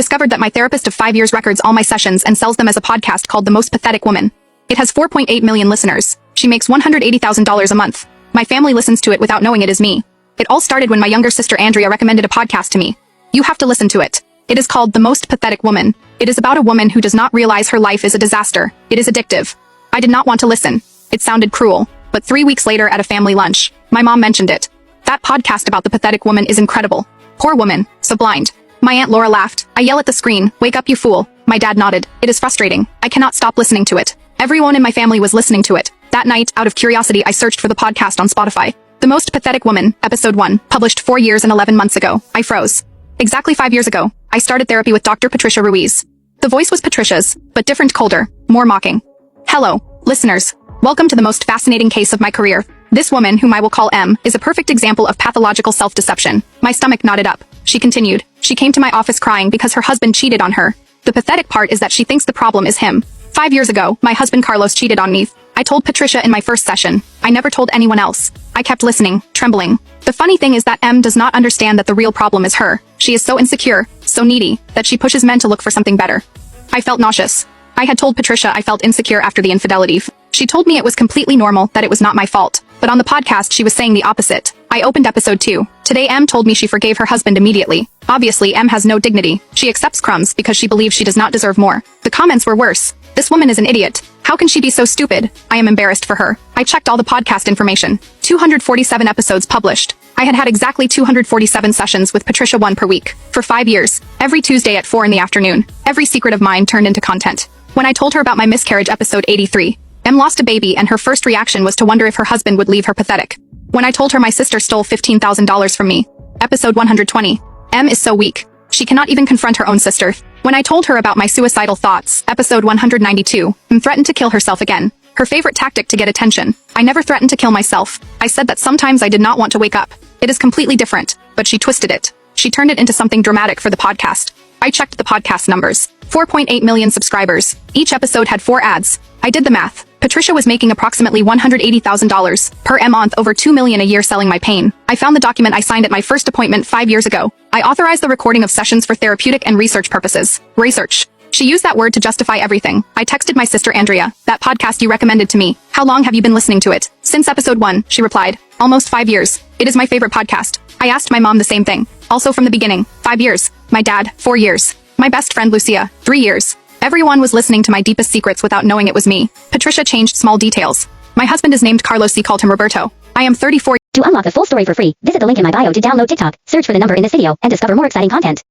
Discovered that my therapist of 5 years records all my sessions and sells them as a podcast called The Most Pathetic Woman. It has 4.8 million listeners. She makes $180,000 a month. My family listens to it without knowing it is me. It all started when my younger sister Andrea recommended a podcast to me. You have to listen to it. It is called The Most Pathetic Woman. It is about a woman who does not realize her life is a disaster. It is addictive. I did not want to listen. It sounded cruel. But 3 weeks later at a family lunch, my mom mentioned it. That podcast about the pathetic woman is incredible. Poor woman, so blind. My Aunt Laura laughed. I yell at the screen, "Wake up, you fool." My dad nodded. It is frustrating. I cannot stop listening to it. Everyone in my family was listening to it. That night, out of curiosity, I searched for the podcast on Spotify. The Most Pathetic Woman, Episode 1, published 4 years and 11 months ago. I froze. Exactly 5 years ago, I started therapy with Dr. Patricia Ruiz. The voice was Patricia's, but different, colder, more mocking. Hello, listeners. Welcome to the most fascinating case of my career. This woman, whom I will call M, is a perfect example of pathological self-deception. My stomach knotted up. She continued. She came to my office crying because her husband cheated on her. The pathetic part is that she thinks the problem is him. 5 years ago, my husband Carlos cheated on me. I told Patricia in my first session. I never told anyone else. I kept listening, trembling. The funny thing is that M does not understand that the real problem is her. She is so insecure, so needy, that she pushes men to look for something better. I felt nauseous. I had told Patricia I felt insecure after the infidelity. She told me it was completely normal, that it was not my fault. But on the podcast she was saying the opposite. I opened episode 2. Today M told me she forgave her husband immediately. Obviously M has no dignity. She accepts crumbs because she believes she does not deserve more. The comments were worse. This woman is an idiot. How can she be so stupid? I am embarrassed for her. I checked all the podcast information. 247 episodes published. I had exactly 247 sessions with Patricia, 1 per week. For 5 years. Every Tuesday at 4 in the afternoon. Every secret of mine turned into content. When I told her about my miscarriage, episode 83, M lost a baby and her first reaction was to wonder if her husband would leave her pathetic. When I told her my sister stole $15,000 from me, episode 120, M is so weak. She cannot even confront her own sister. When I told her about my suicidal thoughts, episode 192, M threatened to kill herself again. Her favorite tactic to get attention. I never threatened to kill myself. I said that sometimes I did not want to wake up. It is completely different, but she twisted it. She turned it into something dramatic for the podcast. I checked the podcast numbers. 4.8 million subscribers. Each episode had 4 ads. I did the math. Patricia was making approximately $180,000 per month, over $2 million a year selling my pain. I found the document I signed at my first appointment 5 years ago. I authorized the recording of sessions for therapeutic and research purposes. Research. She used that word to justify everything. I texted my sister Andrea, that podcast you recommended to me. How long have you been listening to it? Since episode 1, she replied. Almost 5 years. It is my favorite podcast. I asked my mom the same thing. Also from the beginning. 5 years. My dad, 4 years. My best friend Lucia, 3 years. Everyone was listening to my deepest secrets without knowing it was me. Patricia changed small details. My husband is named Carlos. He called him Roberto. I am 34. To unlock the full story for free, visit the link in my bio to download TikTok, search for the number in this video, and discover more exciting content.